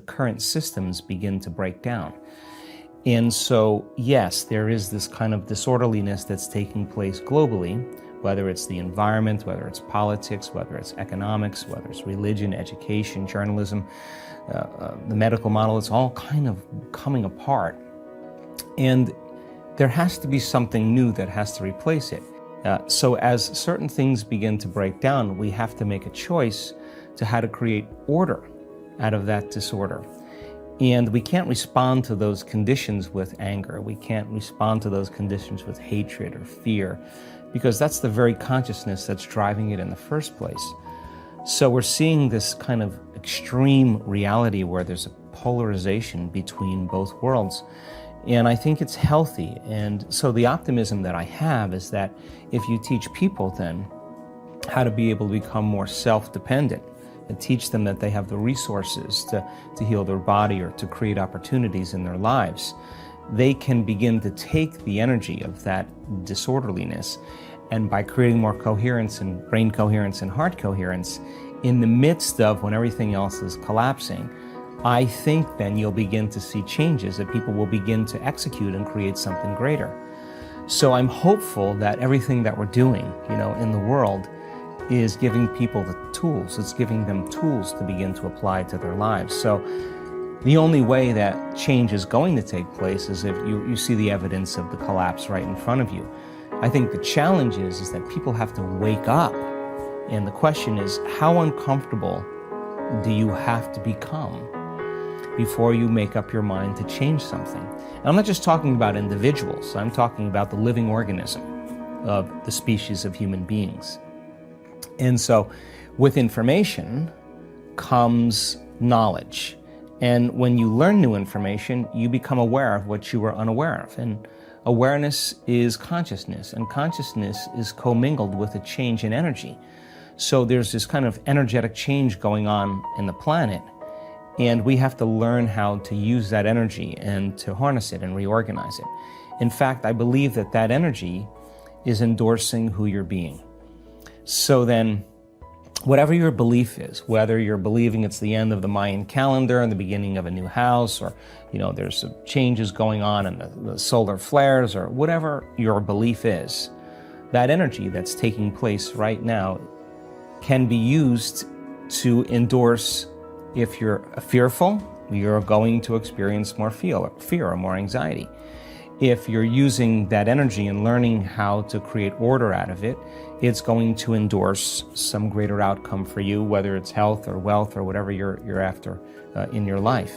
current systems begin to break down. And so, yes, there is this kind of disorderliness that's taking place globally, whether it's the environment, whether it's politics, whether it's economics, whether it's religion, education, journalism, the medical model. It's all kind of coming apart. And there has to be something new that has to replace it. So as certain things begin to break down, we have to make a choice to how to create order out of that disorder. And we can't respond to those conditions with anger. We can't respond to those conditions with hatred or fear, because that's the very consciousness that's driving it in the first place. So we're seeing this kind of extreme reality where there's a polarization between both worlds. And I think it's healthy. And so the optimism that I have is that if you teach people then how to be able to become more self-dependent, and teach them that they have the resources to heal their body or to create opportunities in their lives, they can begin to take the energy of that disorderliness, and by creating more coherence and brain coherence and heart coherence in the midst of when everything else is collapsing, I think then you'll begin to see changes that people will begin to execute and create something greater. So I'm hopeful that everything that we're doing, in the world is giving people the tools. It's giving them tools to begin to apply to their lives. So the only way that change is going to take place is if you see the evidence of the collapse right in front of you. I think the challenge is that people have to wake up. And the question is, how uncomfortable do you have to become before you make up your mind to change something? And I'm not just talking about individuals. I'm talking about the living organism of the species of human beings. And so with information comes knowledge. And when you learn new information, you become aware of what you were unaware of. And awareness is consciousness, and consciousness is commingled with a change in energy. So there's this kind of energetic change going on in the planet, and we have to learn how to use that energy and to harness it and reorganize it. In fact, I believe that that energy is endorsing who you're being. So then, whatever your belief is, whether you're believing it's the end of the Mayan calendar and the beginning of a new house, or there's some changes going on in the solar flares, or whatever your belief is, that energy that's taking place right now can be used to endorse. If you're fearful, you're going to experience more fear or more anxiety. If you're using that energy and learning how to create order out of it, it's going to endorse some greater outcome for you, whether it's health or wealth or whatever you're after in your life.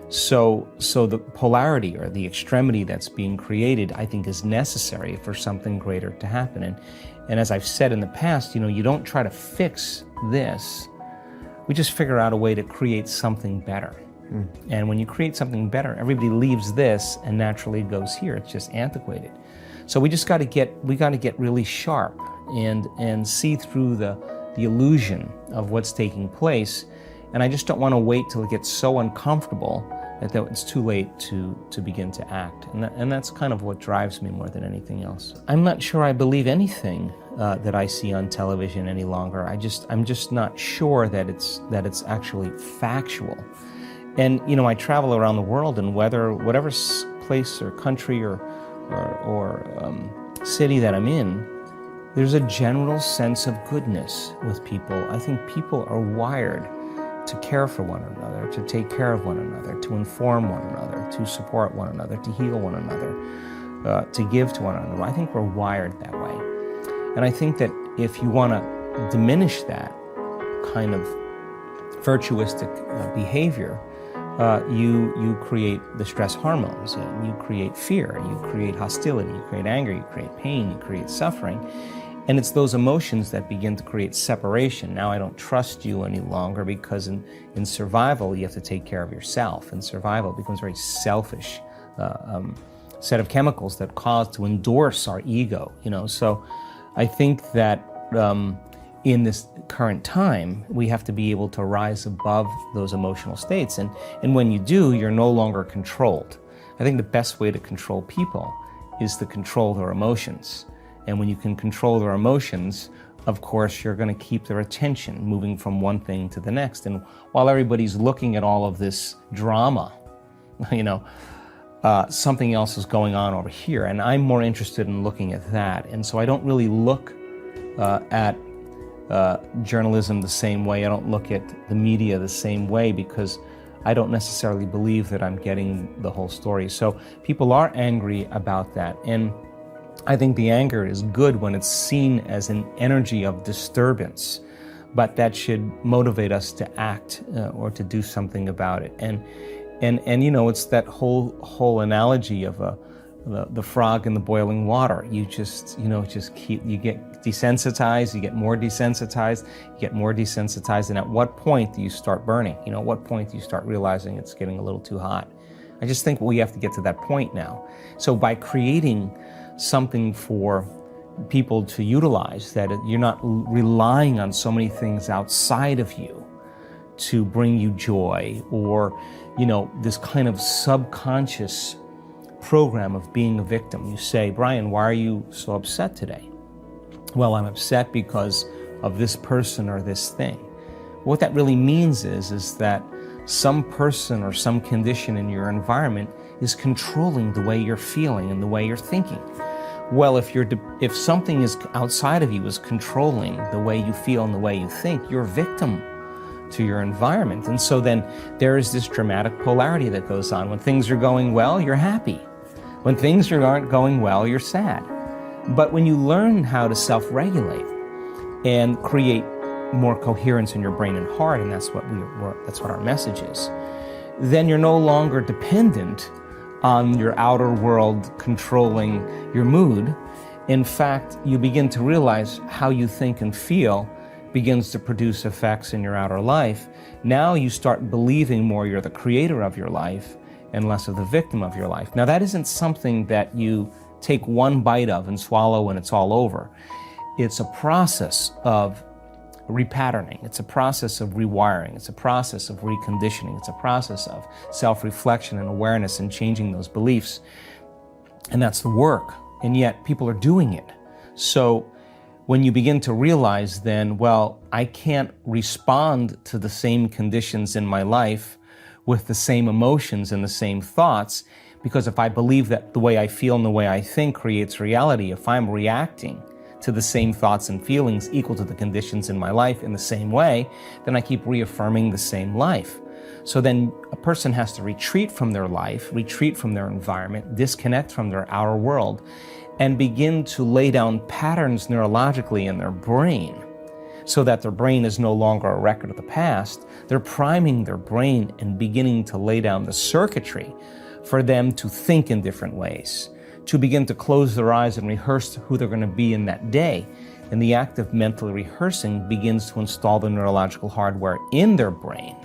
So the polarity or the extremity that's being created, I think, is necessary for something greater to happen. And as I've said in the past, you don't try to fix this. We just figure out a way to create something better. And when you create something better, everybody leaves this and naturally goes here. It's just antiquated. So we just got to get really sharp and see through the illusion of what's taking place. And I just don't want to wait till it gets so uncomfortable that it's too late to begin to act. And that's kind of what drives me more than anything else. I'm not sure I believe anything that I see on television any longer. I'm just not sure that it's actually factual. And I travel around the world, and whatever place or country or city that I'm in, there's a general sense of goodness with people. I think people are wired to care for one another, to take care of one another, to inform one another, to support one another, to heal one another, to give to one another. I think we're wired that way. And I think that if you want to diminish that kind of virtuistic behavior, you create the stress hormones, and you create fear, you create hostility, you create anger, you create pain, you create suffering. And it's those emotions that begin to create separation. Now I don't trust you any longer, because in survival, you have to take care of yourself. And survival becomes a very selfish set of chemicals that cause to endorse our ego. So I think that in this current time, we have to be able to rise above those emotional states. And when you do, you're no longer controlled. I think the best way to control people is to control their emotions. And when you can control their emotions, of course, you're going to keep their attention moving from one thing to the next. And while everybody's looking at all of this drama, something else is going on over here. And I'm more interested in looking at that. And so I don't really look at journalism the same way. I don't look at the media the same way, because I don't necessarily believe that I'm getting the whole story. So people are angry about that. And I think the anger is good when it's seen as an energy of disturbance, but that should motivate us to act or to do something about it. And it's that whole analogy of the frog in the boiling water. You just get desensitized, you get more desensitized, you get more desensitized, and at what point do you start burning? At what point do you start realizing it's getting a little too hot? I just think we have to get to that point now. So by creating something for people to utilize, that you're not relying on so many things outside of you to bring you joy, or this kind of subconscious program of being a victim. You say, Brian, why are you so upset today? Well, I'm upset because of this person or this thing. What that really means is that some person or some condition in your environment is controlling the way you're feeling and the way you're thinking. Well, if something is outside of you is controlling the way you feel and the way you think, you're a victim to your environment. And so then there is this dramatic polarity that goes on. When things are going well, you're happy. When things aren't going well, you're sad. But when you learn how to self-regulate and create more coherence in your brain and heart, and that's what our message is, then you're no longer dependent on your outer world controlling your mood. In fact, you begin to realize how you think and feel begins to produce effects in your outer life. Now you start believing more you're the creator of your life and less of the victim of your life. Now that isn't something that you take one bite of and swallow and it's all over. It's a process of repatterning. It's a process of rewiring. It's a process of reconditioning. It's a process of self-reflection and awareness and changing those beliefs. And that's the work. And yet people are doing it. So when you begin to realize then, well, I can't respond to the same conditions in my life with the same emotions and the same thoughts, because if I believe that the way I feel and the way I think creates reality, if I'm reacting to the same thoughts and feelings equal to the conditions in my life in the same way, then I keep reaffirming the same life. So then a person has to retreat from their life, retreat from their environment, disconnect from their outer world, and begin to lay down patterns neurologically in their brain, so that their brain is no longer a record of the past. They're priming their brain and beginning to lay down the circuitry for them to think in different ways, to begin to close their eyes and rehearse who they're going to be in that day. And the act of mentally rehearsing begins to install the neurological hardware in their brain.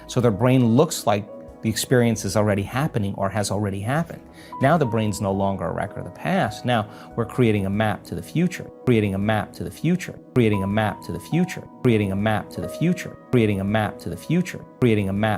So their brain looks like the experience is already happening or has already happened. Now the brain's no longer a record of the past. Now we're creating a map to the future, creating a map to the future, creating a map to the future, creating a map to the future, creating a map to the future, creating a map